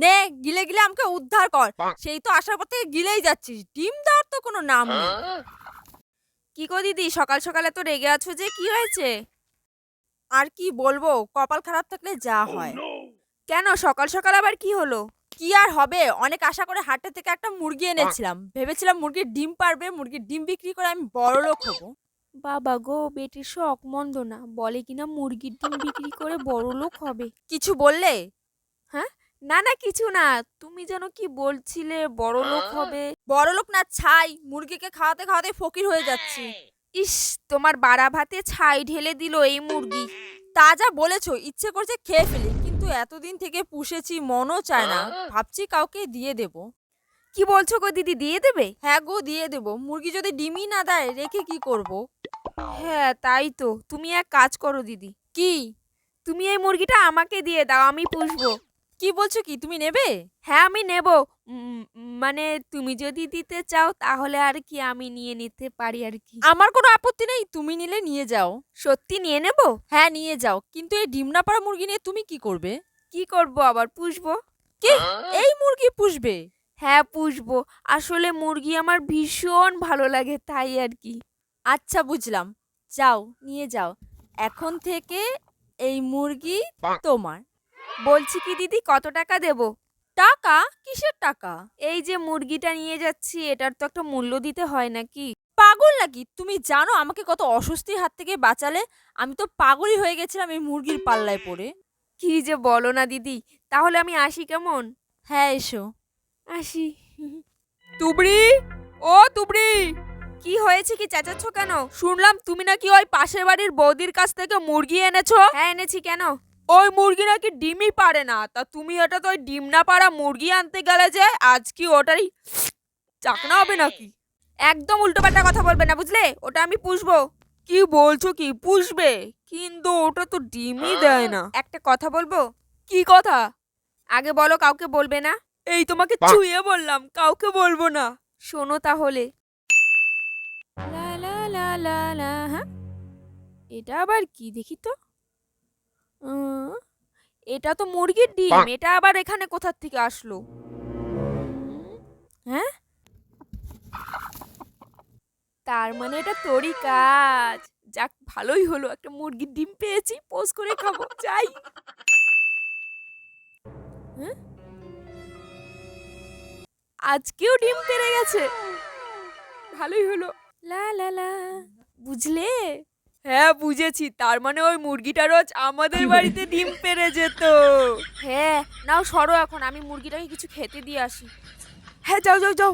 নে গিলে গিলে আমাকে উদ্ধার কর। সেই তো আসার পর থেকে গিলেই যাচ্ছিস, ডিম দেওয়ার তো কোনো নাম নেই। কি গো দিদি, সকাল সকালে তো রেগে আছো যে, কি হয়েছে? আর কি বলবো, কপাল খারাপ থাকলে যা হয়। কেন সকাল সকাল আবার কি হলো? কি আর হবে, অনেক আশা করে হাটে থেকে একটা মুরগি এনেছিলাম, ভেবেছিলাম মুরগির ডিম পারবে, মুরগির ডিম বিক্রি করে আমি বড়লোক হব। বাবা গো, বেটির শখ মন্দ না, বলে কিনা মুরগির ডিম বিক্রি করে বড়লোক হবে। কিছু বললে? হ্যাঁ, না না কিছু না। তুমি যেন কি বলছিলে বড়লোক হবে? বড়লোক না ছাই, মুরগিকে খাওয়াতে খাওয়াতে ফকির হয়ে যাচ্ছি। ইস, তোমার বাড়া ভাতে ছাই ঢেলে দিল এই মুরগি। তা যা বলেছো, ইচ্ছে করছে খেয়ে ফেলি, কিন্তু এতদিন থেকে পুষেছি, মনও চায় না। ভাবছি কাউকে দিয়ে দেব। কি বলছো গো দিদি, দিয়ে দেবে? হ্যাঁ গো, দিয়ে দেব। মুরগি যদি ডিমই না দেয়, রেখে কি করব? হ্যাঁ তাই তো, তুমি এক কাজ করো দিদি। কি? তুমি এই মুরগিটা আমাকে দিয়ে দাও, আমি পুষবো। কি বলছো, কি তুমি নেবে? হ্যাঁ আমি নেব। মানে তুমি যদি দিতে চাও তাহলে আর কি আমি নিয়ে নিতে পারি আর কি। আমার কোনো আপত্তি নেই, তুমি নিলে নিয়ে যাও। সত্যি নিয়ে নেব? হ্যাঁ নিয়ে যাও, কিন্তু এই ডিম না পাড়া মুরগি নিয়ে তুমি কি করবে? কি করব আবার, পুষবো। কি? এই মুরগি পুষবে? হ্যাঁ পুষবো। আসলে মুরগি আমার ভীষণ ভালো লাগে, তাই আর কি। আচ্ছা বুঝলাম, যাও নিয়ে যাও। এখন থেকে এই মুরগি তোমার। বলছি কি দিদি, কত টাকা দেব? টাকা? কিসের টাকা? এই যে মুরগিটা নিয়ে যাচ্ছি, এটার তো একটা মূল্য দিতে হয় নাকি? পাগল নাকি তুমি? জানো আমাকে কত অস্বস্তির হাত থেকে বাঁচালে। আমি তো পাগলই হয়ে গেছিলাম এই মুরগির পাল্লায় পড়ে। কি যে বলো না দিদি, তাহলে আমি আসি কেমন? হ্যাঁ এসো। আসি। তুবড়ি, ও তুবড়ি। কি হয়েছে, কি চেঁচাচ্ছ কেন? শুনলাম তুমি নাকি ওই পাশের বাড়ির বৌদির কাছ থেকে মুরগি এনেছো। হ্যাঁ এনেছি, কেন? ওই মুরগি নাকি ডিমই পারে না, তা তুমি এটা তো ওই ডিম না পারা মুরগি আনতে গেলে যে, আজ কি ওটারই চাকনা হবে নাকি? একদম উল্টোপাল্টা কথা বলবে না, বুঝলে? ওটা আমি পুষবো। কি বলছো, কি পুষবে? কিন্তু ওটা তো ডিমই দেয় না। একটা কথা বলবো? কি কথা? আগে বলো, কাউকে বলবে না। এই তোমাকে ছুঁয়ে বললাম, কাউকে বলবো না। শোনো তাহলে। লা লা লা লা লা, হ্যাঁ এটা আবার কি দেখি তো। উম, এটা তো মুরগির ডিম, এটা আবার এখানে কোথা থেকে আসলো? হ্যাঁ, তার মানে এটা তোরই কাজ। যাক ভালোই হলো, একটা মুরগির ডিম পেয়েছি, পোজ করে খাবো, যাই। হ্যাঁ, আজকেও ডিম পেড়ে গেছে, ভালোই হলো। লা লা লা, বুঝলে? হ্যাঁ বুঝেছি, তার মানে ওই মুরগিটা রোজ আমাদের বাড়িতে ডিম পেড়ে যেত। হ্যাঁ, নাও সরো এখন, আমি মুরগিটাকে কিছু খেতে দিয়ে আসি। হ্যাঁ যাও যাও যাও।